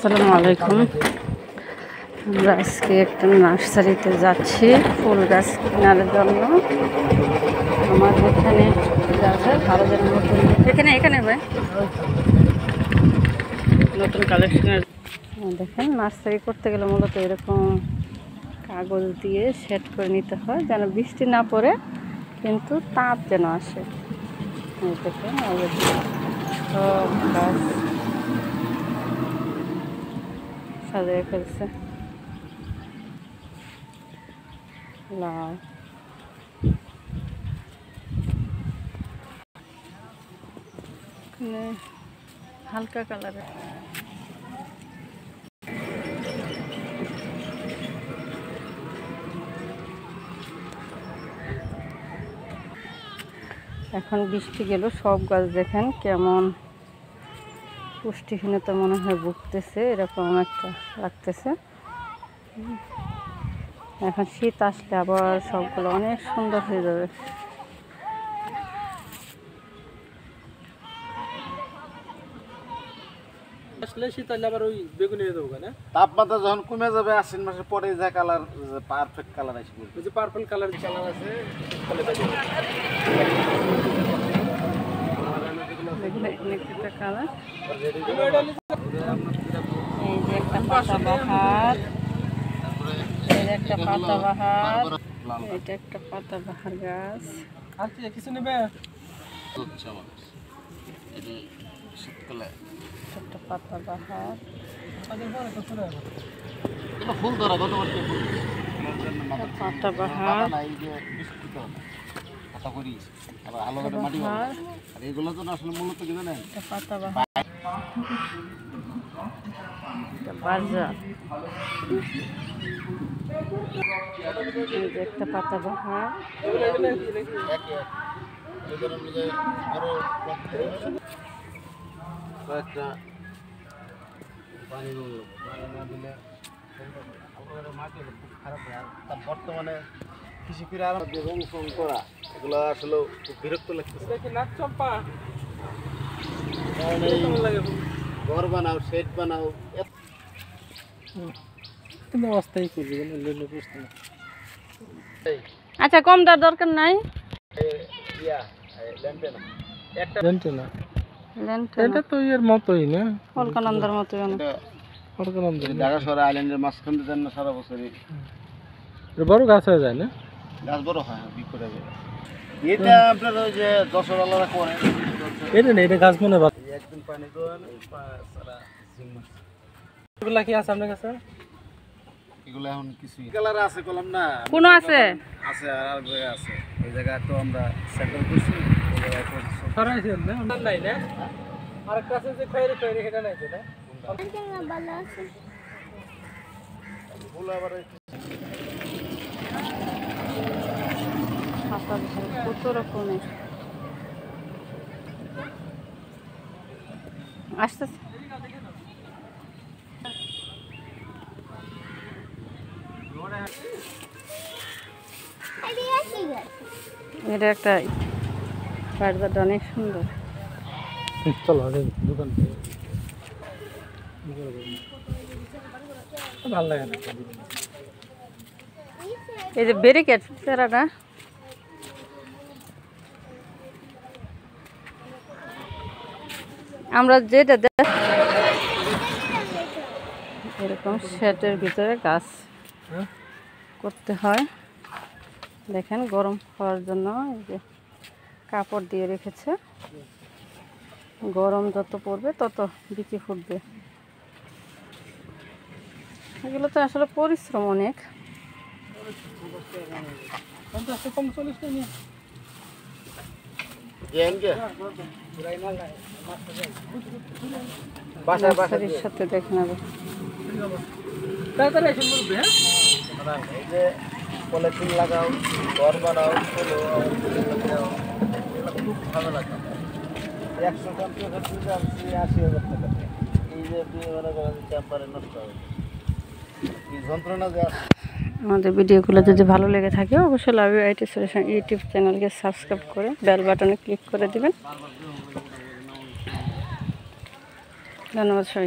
আসসালামু আলাইকুম। আমরা আজকে একটা নার্সারিতে যাচ্ছি ফুল গাছ কেনার জন্য। আমাদের এখানে আছে ভালো যেন নতুন এখানে ভাই নতুন কালেকশনের দেখেন। নার্সারি করতে গেলে মূলত এরকম কাগজ দিয়ে সেট করে নিতে হয় যেন বৃষ্টি না পড়ে কিন্তু তাপ যেন আসে। দেখেন সব গাছ সাজিয়ে ফেলছে। লাল হালকা কালারের এখন বৃষ্টি গেল সব গাছ দেখেন কেমন পুষ্টিহীনতা মনে হয় ভুগতেছে, এরকম একটা লাগতেছে। এখন শীত আসলে আবার সবগুলো অনেক সুন্দর হয়ে যাবে। তাপমাত্রা যখন কমে যাবে আশ্বিন মাসের পরে যে কালার পারফেক্ট কালার আসবে, যে পার্পল কালার আছে এই যে একটা পাতাবাহার, একটা পাতাবাহার, এটা একটা পাতাবাহার গাছ। কিছু নেবে একটা পাতাবাহার, ফুল ধরা পাতাবাহার, এগুলো তো আসলে মূলত কি জানেন পাতাবাহার, বারজা, একটা পাতাবাহার, আরো কয়েকটা পানি না দিলে মাটি খুব খারাপ হয়। আর বর্তমানে কৃষি করে আরো রং ফং করা এগুলো আসলে খুব বিরক্ত লাগতেছে। ঘর বানাও, শেড বানাও, অবস্থাই করবে। আচ্ছা কম দেওয়ার দরকার নাই। এটা তো এর মতোই না, অলকানন্দার মতো ঢাকা শহরে আইল্যান্ডের মাঝখান দিয়ে যান না সারা বছরই বড় গাছ হয়ে যায় না, গাছ বড় হয় বিক্রি করে যায়। এটা আপনার ওই যে যশোর আলাদা করে এটা না, এটা গাছ মনে হয় একদিন পানি দেওয়া সারা জিম্মা। এগুলা কি আছে আপনার কাছে? এগুলো এখন কিছুই কালার আছে কলম না কোন আছে আছে আর জায়গা আছে। ওই জায়গায় তো আমরা সেটেল করছি, ওই জায়গায় সরাইছেন না নাই না। আরেকটা আছে যে খয়েরি খয়েরি, এটা নাই না ভালো আছে। ফুল আবার কত রকমের আসতেছে। এটা একটা বারজাটা অনেক সুন্দর। চলো দোকান ভালো লাগে না। এই যে ব্যারিকেড চেরাটা আমরা যেটা এরকম সেটের ভিতরে গাছ করতে হয়। দেখেন গরম হওয়ার জন্য এই যে কাপড় দিয়ে রেখেছে, গরম যত পড়বে তত বিচি ফুটবে। এগুলো তো আসলে পরিশ্রম অনেক। নার্সারির সাথে দেখে নেবে। এই যে পলিথিন লাগাও, ঘর বানাও, খুব ভালো লাগে। 150,000 টাকা এই যে মনে করেন চেম্বারে নষ্ট হবে এই যন্ত্রণা যে। আমাদের ভিডিওগুলো যদি ভালো লেগে থাকে অবশ্যই love you IT solution YouTube চ্যানেলকে সাবস্ক্রাইব করে বেল বাটনে ক্লিক করে দিবেন। ধন্যবাদ সবাই।